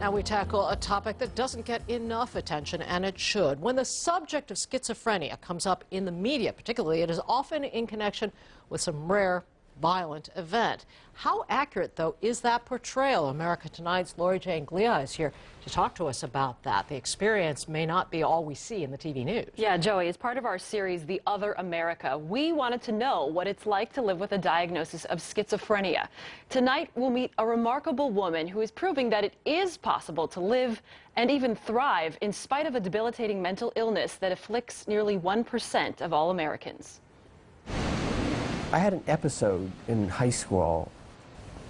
Now we tackle a topic that doesn't get enough attention, and it should. When the subject of schizophrenia comes up in the media, particularly, it is often in connection with some rare violent event. How accurate, though, is that portrayal? America Tonight's Lori Jane Glia is here to talk to us about that. The experience may not be all we see in the TV news. Yeah, Joey, as part of our series, The Other America, we wanted to know what it's like to live with a diagnosis of schizophrenia. Tonight, we'll meet a remarkable woman who is proving that it is possible to live and even thrive in spite of a debilitating mental illness that afflicts nearly 1% of all Americans. I had an episode in high school.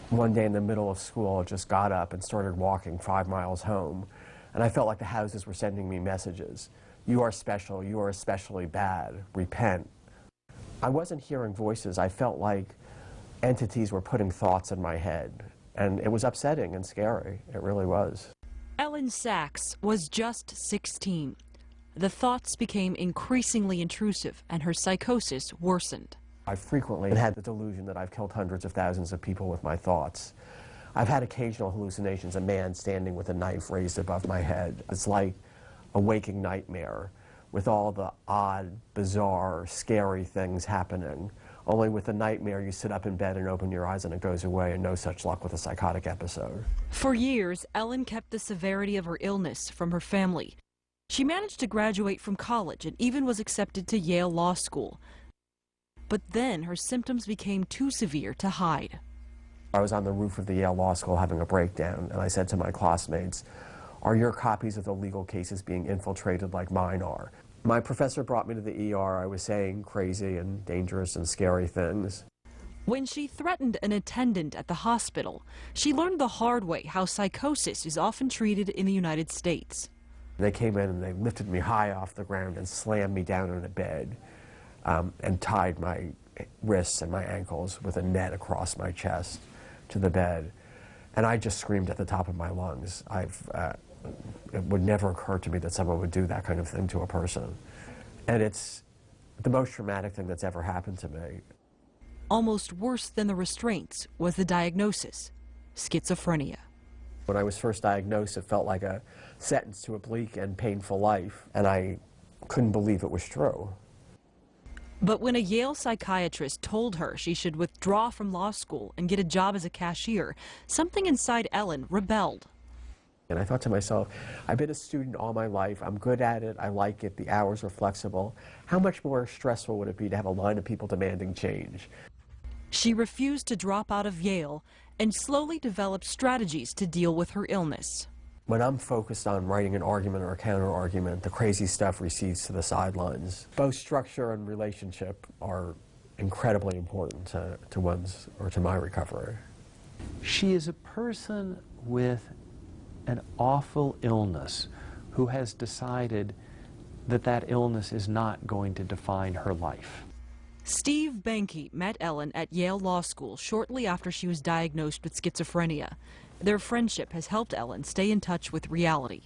One day in the middle of school, I just got up and started walking 5 miles home, and I felt like the houses were sending me messages. You are special, you are especially bad, repent. I wasn't hearing voices. I felt like entities were putting thoughts in my head, and it was upsetting and scary. It really was. Elyn Saks was just 16. The thoughts became increasingly intrusive, and her psychosis worsened. I frequently had the delusion that I've killed hundreds of thousands of people with my thoughts. I've had occasional hallucinations, a man standing with a knife raised above my head. It's like a waking nightmare with all the odd, bizarre, scary things happening. Only with the nightmare, you sit up in bed and open your eyes and it goes away, and no such luck with a psychotic episode. For years, Elyn kept the severity of her illness from her family. She managed to graduate from college and even was accepted to Yale Law School. But then her symptoms became too severe to hide. I was on the roof of the Yale Law School having a breakdown, and I said to my classmates, "Are your copies of the legal cases being infiltrated like mine are?" My professor brought me to the ER. I was saying crazy and dangerous and scary things. When she threatened an attendant at the hospital, she learned the hard way how psychosis is often treated in the United States. They came in and they lifted me high off the ground and slammed me down on a bed. And tied my wrists and my ankles with a net across my chest to the bed. And I just screamed at the top of my lungs. It would never occur to me that someone would do that kind of thing to a person. And it's the most traumatic thing that's ever happened to me. Almost worse than the restraints was the diagnosis: schizophrenia. When I was first diagnosed, it felt like a sentence to a bleak and painful life, and I couldn't believe it was true. But when a Yale psychiatrist told her she should withdraw from law school and get a job as a cashier, something inside Elyn rebelled. And I thought to myself, I've been a student all my life, I'm good at it, I like it, the hours are flexible. How much more stressful would it be to have a line of people demanding change? She refused to drop out of Yale and slowly developed strategies to deal with her illness. When I'm focused on writing an argument or a counter-argument, the crazy stuff recedes to the sidelines. Both structure and relationship are incredibly important to one's, or to my recovery. She is a person with an awful illness who has decided that that illness is not going to define her life. Steve Benke met Elyn at Yale Law School shortly after she was diagnosed with schizophrenia. Their friendship has helped Elyn stay in touch with reality.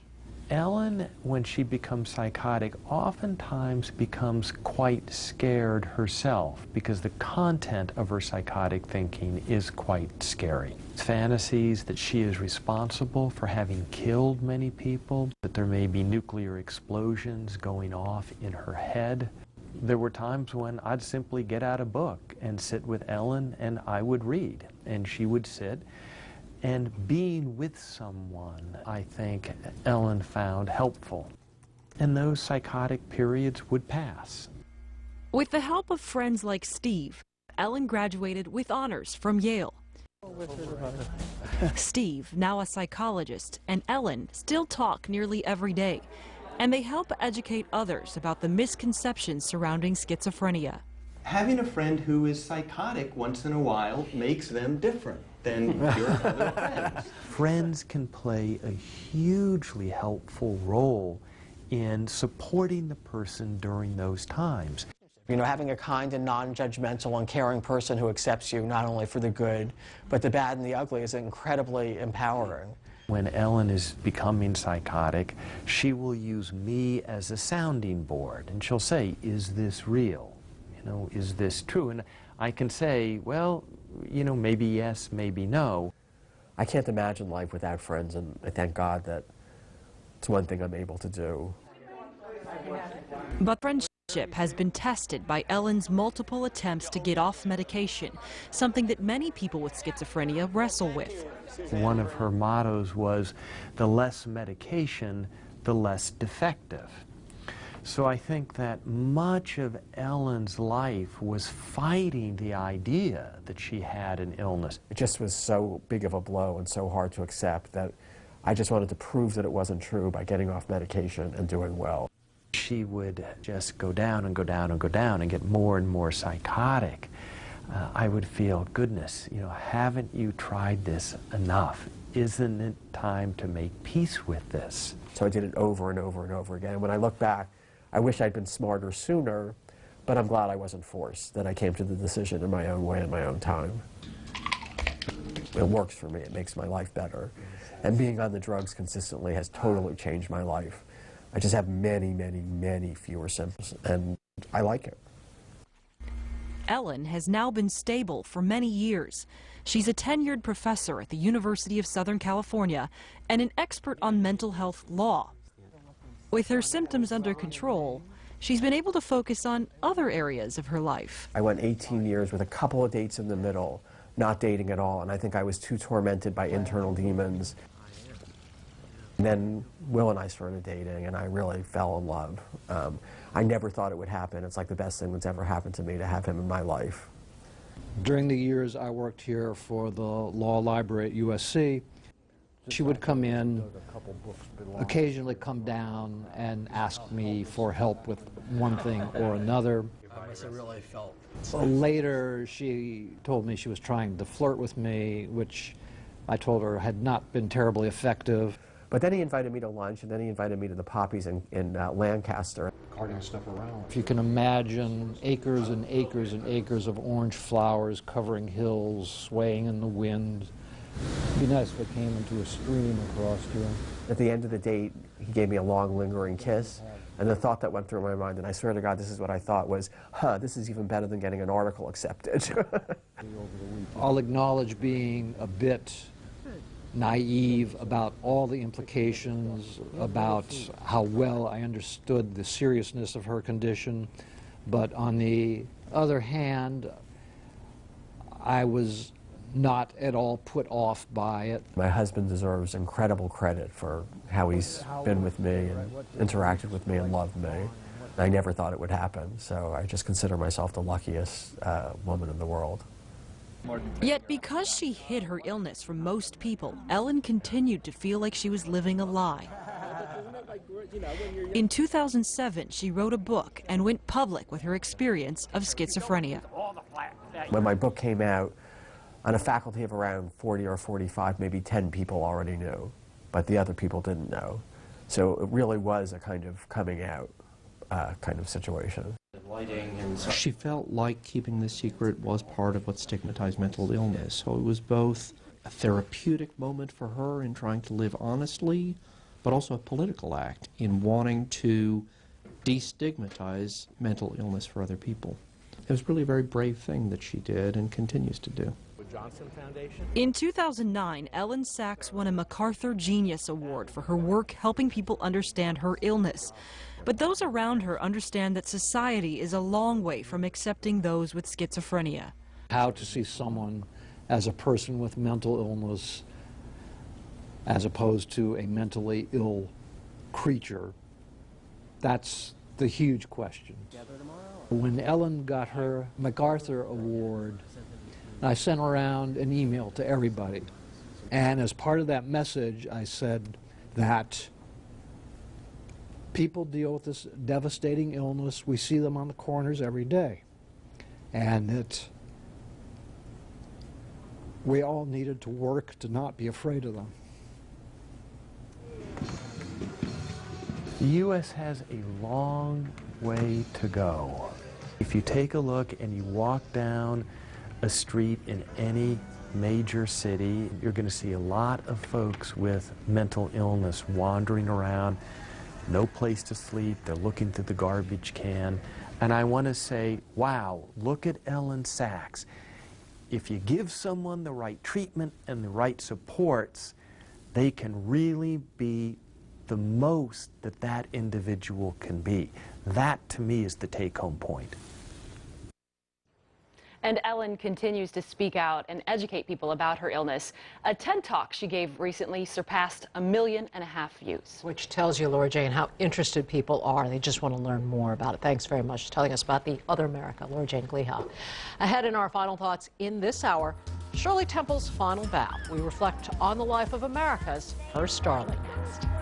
Elyn, when she becomes psychotic, oftentimes becomes quite scared herself because the content of her psychotic thinking is quite scary. Fantasies that she is responsible for having killed many people, that there may be nuclear explosions going off in her head. There were times when I'd simply get out a book and sit with Elyn and I would read, and she would sit. And being with someone, I think Elyn found helpful. And those psychotic periods would pass. With the help of friends like Steve, Elyn graduated with honors from Yale. Steve, now a psychologist, and Elyn still talk nearly every day, and they help educate others about the misconceptions surrounding schizophrenia. Having a friend who is psychotic once in a while makes them different than your other friends. Friends can play a hugely helpful role in supporting the person during those times. You know, having a kind and non-judgmental and caring person who accepts you not only for the good, but the bad and the ugly is incredibly empowering. When Elyn is becoming psychotic, she will use me as a sounding board, and she'll say, "Is this real? You know, is this true?" And I can say, well, you know, maybe yes, maybe no. I can't imagine life without friends, and I thank God that it's one thing I'm able to do. But friendship has been tested by Elyn's multiple attempts to get off medication, something that many people with schizophrenia wrestle with. One of her mottos was, the less medication, the less defective. So I think that much of Elyn's life was fighting the idea that she had an illness. It just was so big of a blow and so hard to accept that I just wanted to prove that it wasn't true by getting off medication and doing well. She would just go down and go down and go down and get more and more psychotic. I would feel, goodness, you know, haven't you tried this enough? Isn't it time to make peace with this? So I did it over and over and over again. When I look back, I wish I'd been smarter sooner, but I'm glad I wasn't forced, that I came to the decision in my own way, in my own time. It works for me. It makes my life better. And being on the drugs consistently has totally changed my life. I just have many, many, many fewer symptoms, and I like it. Elyn has now been stable for many years. She's a tenured professor at the University of Southern California and an expert on mental health law. With her symptoms under control, she's been able to focus on other areas of her life. I went 18 years with a couple of dates in the middle, not dating at all, and I think I was too tormented by internal demons. And then Will and I started dating, and I really fell in love. I never thought it would happen. It's like the best thing that's ever happened to me to have him in my life. During the years I worked here for the law library at USC, she would come in, occasionally come down and ask me for help with one thing or another. Later, she told me she was trying to flirt with me, which I told her had not been terribly effective. But then he invited me to lunch, and then he invited me to the Poppies in Lancaster. Carting stuff around. If you can imagine acres and acres and acres of orange flowers covering hills, swaying in the wind. It'd be nice if it came into a stream across here. At the end of the date, he gave me a long, lingering kiss, and the thought that went through my mind, and I swear to God, this is what I thought, was, this is even better than getting an article accepted. I'll acknowledge being a bit naive about all the implications, about how well I understood the seriousness of her condition, but on the other hand, I was not at all put off by it. My husband deserves incredible credit for how he's been with me and interacted with me and loved me. I never thought it would happen, so I just consider myself the luckiest woman in the world. Yet because she hid her illness from most people, Elyn continued to feel like she was living a lie. In 2007, she wrote a book and went public with her experience of schizophrenia. When my book came out, on a faculty of around 40 or 45, maybe 10 people already knew, but the other people didn't know. So it really was a kind of coming out kind of situation. She felt like keeping the secret was part of what stigmatized mental illness. So it was both a therapeutic moment for her in trying to live honestly, but also a political act in wanting to destigmatize mental illness for other people. It was really a very brave thing that she did and continues to do. In 2009, Elyn Saks won a MacArthur Genius Award for her work helping people understand her illness. But those around her understand that society is a long way from accepting those with schizophrenia. How to see someone as a person with mental illness as opposed to a mentally ill creature, that's the huge question. When Elyn got her MacArthur Award, I sent around an email to everybody. And as part of that message, I said that people deal with this devastating illness. We see them on the corners every day. And that we all needed to work to not be afraid of them. The U.S. has a long way to go. If you take a look and you walk down a street in any major city, you're going to see a lot of folks with mental illness wandering around, no place to sleep, they're looking through the garbage can. And I want to say, wow, look at Elyn Saks. if you give someone the right treatment and the right supports, they can really be the most that that individual can be. That, to me, is the take-home point. And Elyn continues to speak out and educate people about her illness. A TED Talk she gave recently surpassed 1.5 million views. Which tells you, Laura Jane, how interested people are. They just want to learn more about it. Thanks very much for telling us about the other America, Laura Jane Gliha. Ahead in our final thoughts in this hour, Shirley Temple's final bow. We reflect on the life of America's first darling next.